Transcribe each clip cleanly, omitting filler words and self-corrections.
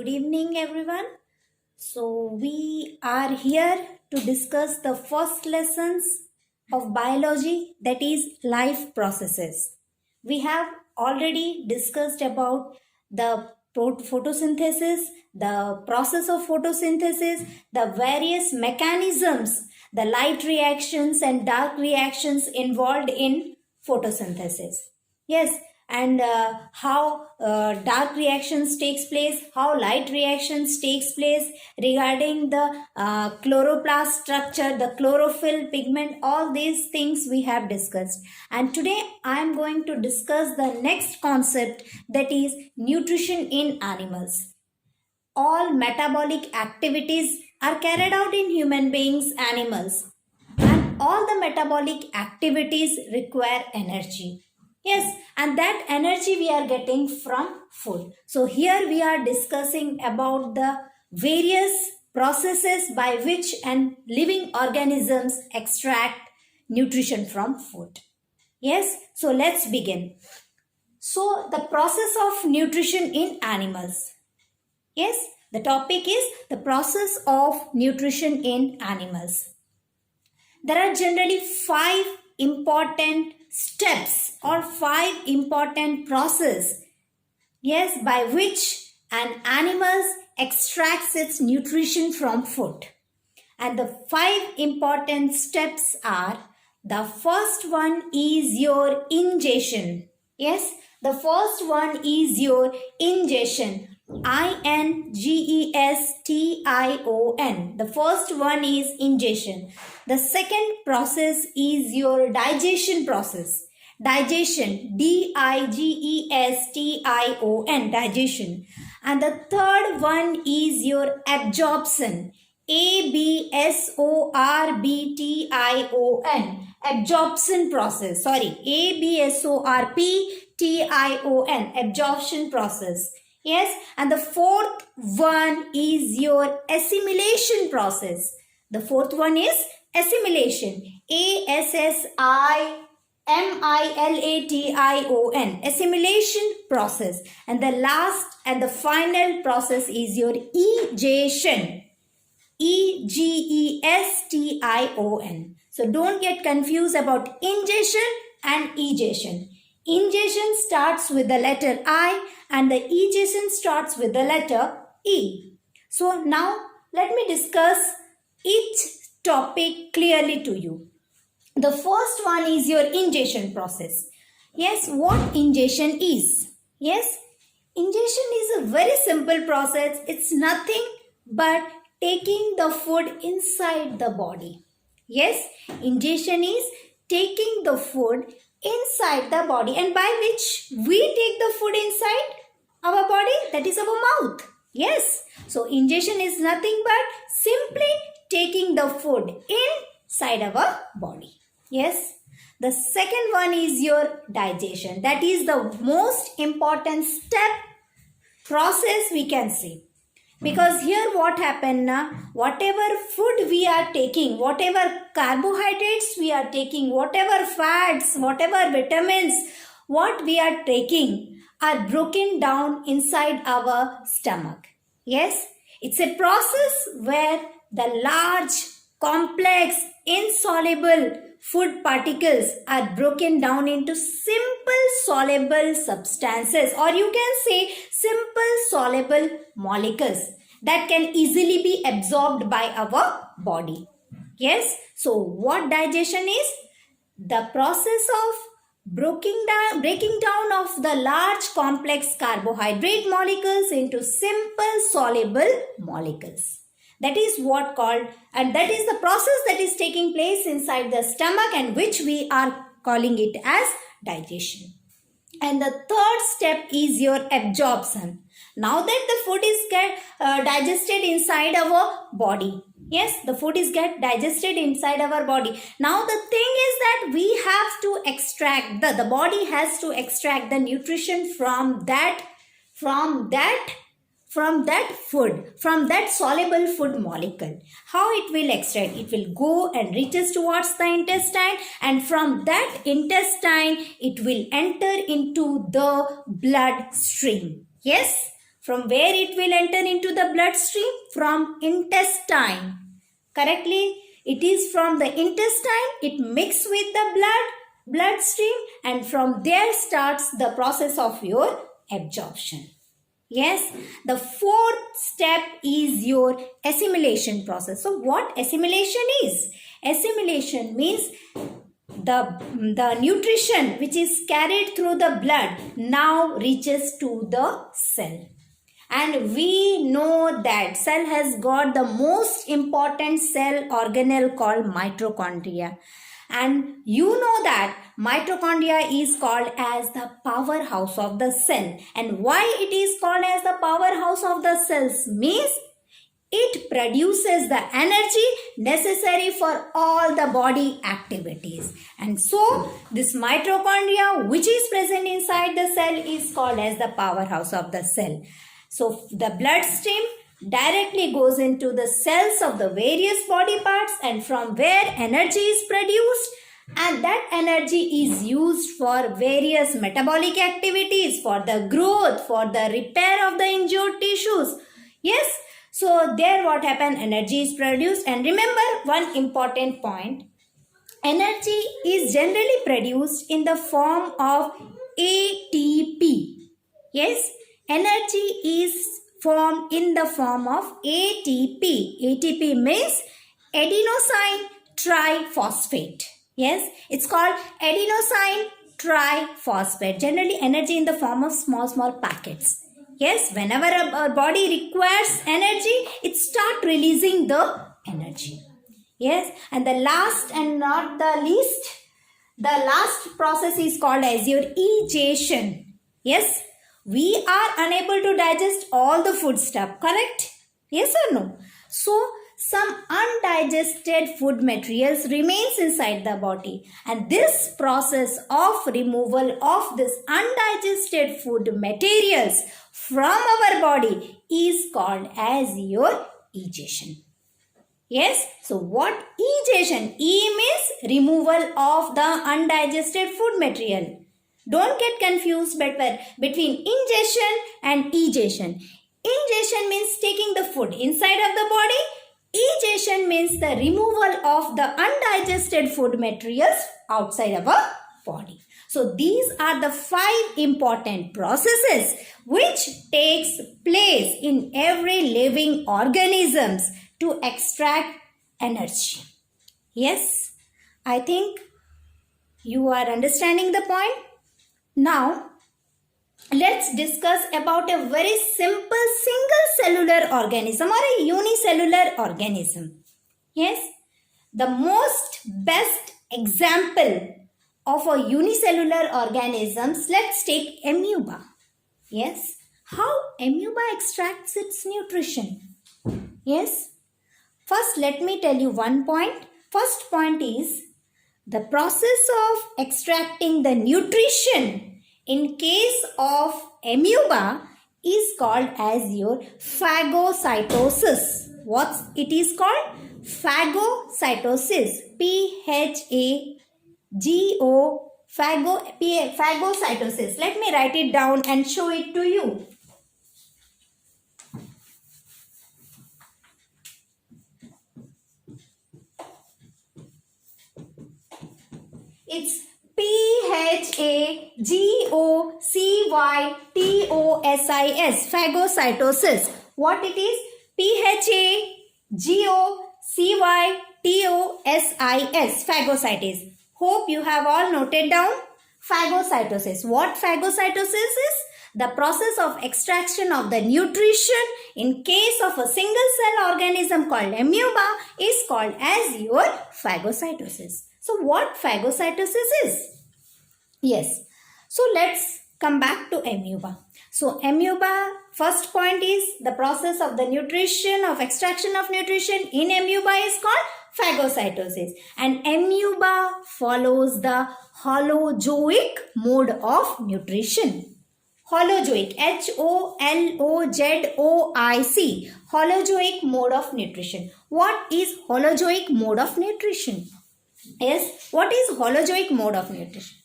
Good evening, everyone. So, we are here to discuss the first lessons of biology, that is, life processes. We have already discussed about the photosynthesis, the process of photosynthesis, the various mechanisms, the light reactions and dark reactions involved in photosynthesis. Yes, and how dark reactions takes place, how light reactions takes place, regarding the chloroplast structure, the chlorophyll pigment, all these things we have discussed. And today I am going to discuss the next concept, that is nutrition in animals. All metabolic activities are carried out in human beings, animals, and all the metabolic activities require energy. Yes, and that energy we are getting from food. So here we are discussing about the various processes by which and living organisms extract nutrition from food. Yes, so let's begin. So the process of nutrition in animals. Yes, the topic is the process of nutrition in animals. There are generally 5 important steps or 5 important process, yes, by which an animal extracts its nutrition from food. And the 5 important steps are: the first one is your ingestion. Yes, the first one is your ingestion. ingestion. The first one is ingestion. The second process is your digestion process. Digestion. digestion. Digestion. And the third one is your absorption. absorption. Absorption process. Sorry, absorption. Absorption process. Yes, and the fourth one is your assimilation process. The fourth one is assimilation. assimilation. Assimilation process. And the last and the final process is your egestion. egestion. So don't get confused about ingestion and egestion. Ingestion starts with the letter I and the egestion starts with the letter E. So now let me discuss each topic clearly to you. The first one is your ingestion process. Yes, what ingestion is? Yes, ingestion is a very simple process. It's nothing but taking the food inside the body. Yes, ingestion is taking the food inside the body, and by which we take the food inside our body, that is our mouth. Yes, so ingestion is nothing but simply taking the food inside our body. Yes, the second one is your digestion. That is the most important step process we can see. Because here what happened now, whatever food we are taking, whatever carbohydrates we are taking, whatever fats, whatever vitamins, what we are taking are broken down inside our stomach. Yes, it's a process where the large, complex, insoluble food particles are broken down into simple soluble substances, or you can say simple soluble molecules that can easily be absorbed by our body. Yes, so what digestion is? The process of breaking down of the large complex carbohydrate molecules into simple soluble molecules. That is what called, and that is the process that is taking place inside the stomach, and which we are calling it as digestion. And the third step is your absorption. Now that the food is digested inside our body. Yes, the food is digested inside our body. Now the thing is that we have to extract, the body has to extract the nutrition from that food, from that soluble food molecule. How it will extract? It will go and reaches towards the intestine, and from that intestine it will enter into the blood stream. Yes, From where it will enter into the bloodstream? From intestine. Correctly, it is from the intestine, it mixes with the bloodstream, and from there starts the process of your absorption. Yes, the fourth step is your assimilation process. So what assimilation is? Assimilation means the nutrition which is carried through the blood now reaches to the cell. And we know that cell has got the most important cell organelle called mitochondria. And you know that mitochondria is called as the powerhouse of the cell. And why it is called as the powerhouse of the cells means it produces the energy necessary for all the body activities. And so this mitochondria which is present inside the cell is called as the powerhouse of the cell. So the bloodstream directly goes into the cells of the various body parts, and from where energy is produced, and that energy is used for various metabolic activities, for the growth, for the repair of the injured tissues. Yes, so there what happened, energy is produced. And remember one important point, energy is generally produced in the form of ATP. Yes, energy is formed in the form of ATP. ATP means adenosine triphosphate. Yes, it's called adenosine triphosphate. Generally energy in the form of small packets. Yes, whenever our body requires energy, it starts releasing the energy. Yes, and the last and not the least, the last process is called as your egestion. Yes, we are unable to digest all the food stuff, correct? Yes or no? So, some undigested food materials remains inside the body, and this process of removal of this undigested food materials from our body is called as your egestion. Yes, so what egestion? E means removal of the undigested food material. Don't get confused between ingestion and egestion. Ingestion means taking the food inside of the body. Egestion means the removal of the undigested food materials outside our body. So these are the 5 important processes which takes place in every living organisms to extract energy. Yes, I think you are understanding the point. Now, let's discuss about a very simple single cellular organism or a unicellular organism. Yes, the most best example of a unicellular organisms, let's take amoeba. Yes, how amoeba extracts its nutrition. Yes, first let me tell you one point. First point is the process of extracting the nutrition in case of amoeba is called as your phagocytosis. What it is called? Phagocytosis. Phagocytosis. Let me write it down and show it to you. It's Phagocytosis. Phagocytosis. What it is? Phagocytosis. Phagocytosis. Hope you have all noted down. Phagocytosis. What phagocytosis is? The process of extraction of the nutrition in case of a single cell organism called amoeba is called as your phagocytosis. So what phagocytosis is? Yes. So let's come back to amoeba. So amoeba, first point is the process of the nutrition, of extraction of nutrition in amoeba is called phagocytosis. And amoeba follows the holozoic mode of nutrition. Holozoic, Holozoic, holozoic mode of nutrition. What is holozoic mode of nutrition? Yes, what is holozoic mode of nutrition?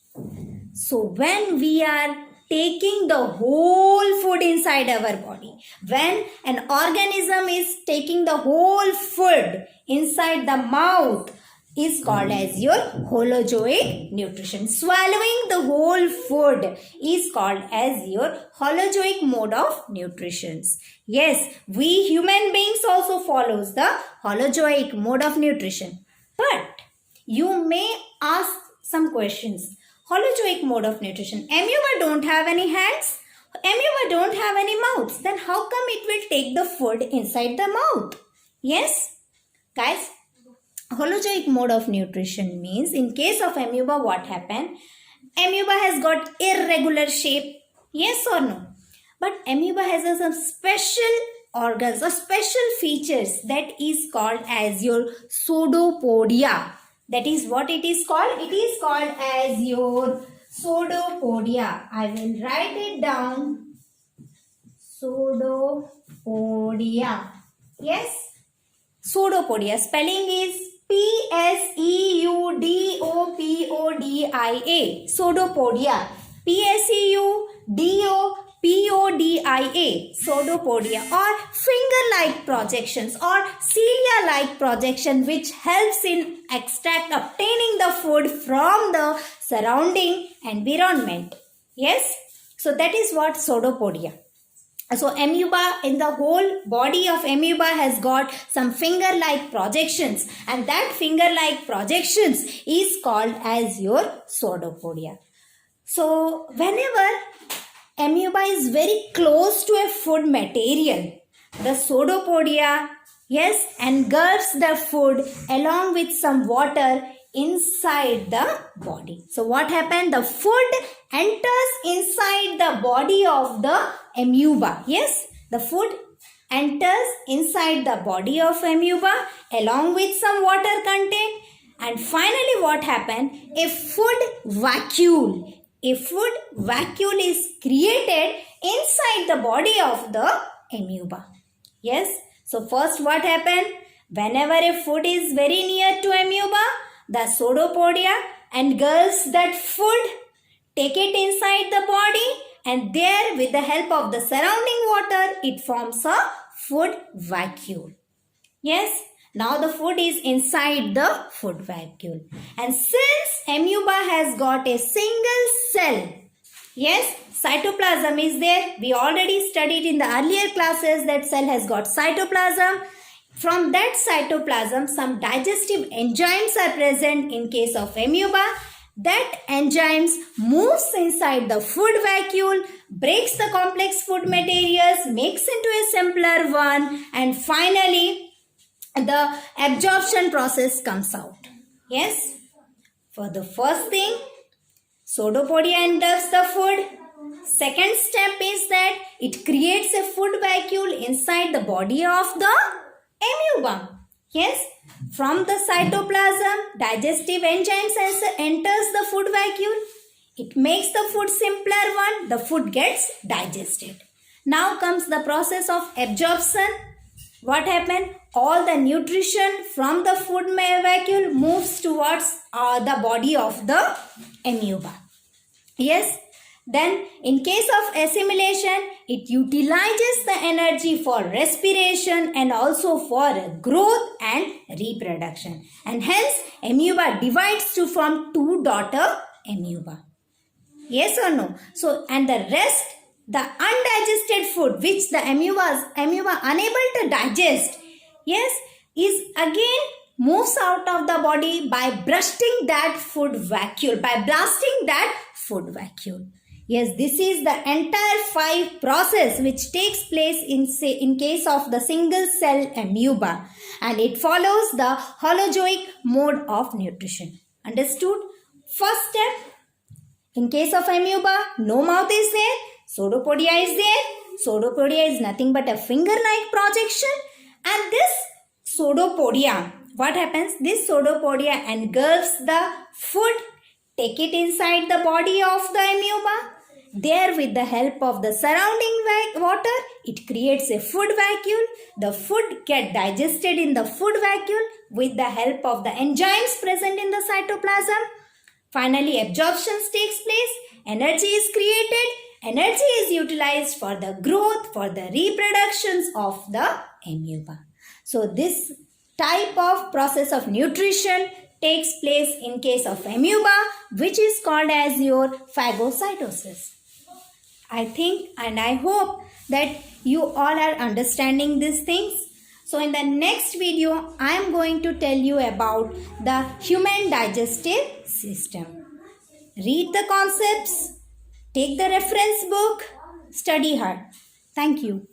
So when we are taking the whole food inside our body. When an organism is taking the whole food inside the mouth, is called as your holozoic nutrition. Swallowing the whole food is called as your holozoic mode of nutrition. Yes, we human beings also follows the holozoic mode of nutrition. But you may ask some questions. Holozoic mode of nutrition. Amoeba don't have any hands. Amoeba don't have any mouths. Then how come it will take the food inside the mouth? Yes, guys. Holozoic mode of nutrition means in case of amoeba, what happened? Amoeba has got irregular shape. Yes or no? But amoeba has some special organs or special features that is called as your pseudopodia. That is what it is called. It is called as your pseudopodia. I will write it down. Pseudopodia. Yes. Pseudopodia. Spelling is Pseudopodia. Pseudopodia. Pseudopodia. Pseudopodia or finger-like projections or cilia-like projection which helps in obtaining the food from the surrounding environment. Yes. So that is what pseudopodia. So amoeba, in the whole body of amoeba has got some finger-like projections, and that finger-like projections is called as your pseudopodia. So whenever amoeba is very close to a food material, the pseudopodia, yes, engulfs the food along with some water inside the body. So what happened? The food enters inside the body of the amoeba. Yes, the food enters inside the body of amoeba along with some water content. And finally what happened? A food vacuole is created inside the body of the amoeba. Yes, so first what happened? Whenever a food is very near to amoeba, the pseudopodia engulfs that food, take it inside the body, and there with the help of the surrounding water, it forms a food vacuole. Yes, now the food is inside the food vacuole. And since amoeba has got a single cell, yes, cytoplasm is there. We already studied in the earlier classes that cell has got cytoplasm. From that cytoplasm, some digestive enzymes are present in case of amoeba. That enzymes moves inside the food vacuole, breaks the complex food materials, makes into a simpler one, and finally the absorption process comes out. Yes. For the first thing, pseudopodia engulfs the food. Second step is that it creates a food vacuole inside the body of the amoeba. Yes, from the cytoplasm, digestive enzymes enters the food vacuole. It makes the food simpler one. The food gets digested. Now comes the process of absorption. What happened? All the nutrition from the food vacuole moves towards the body of the amoeba. Yes. Then in case of assimilation, it utilizes the energy for respiration and also for growth and reproduction. And hence, amoeba divides to form two daughter amoeba. Yes or no? So, and the rest, the undigested food which the amoeba unable to digest, yes, is again moves out of the body by bursting that food vacuole, by blasting that food vacuole. Yes, this is the entire 5 process which takes place in case of the single cell amoeba, and it follows the holozoic mode of nutrition. Understood? First step, in case of amoeba, no mouth is there, pseudopodia is there. Pseudopodia is nothing but a finger-like projection, and this pseudopodia, what happens? This pseudopodia engulfs the food, take it inside the body of the amoeba. There, with the help of the surrounding water, it creates a food vacuole. The food gets digested in the food vacuole with the help of the enzymes present in the cytoplasm. Finally, absorption takes place, energy is created, Energy is utilized for the growth, for the reproductions of the amoeba. So this type of process of nutrition takes place in case of amoeba, which is called as your phagocytosis. I think and I hope that you all are understanding these things. So in the next video, I am going to tell you about the human digestive system. Read the concepts, take the reference book, study hard. Thank you.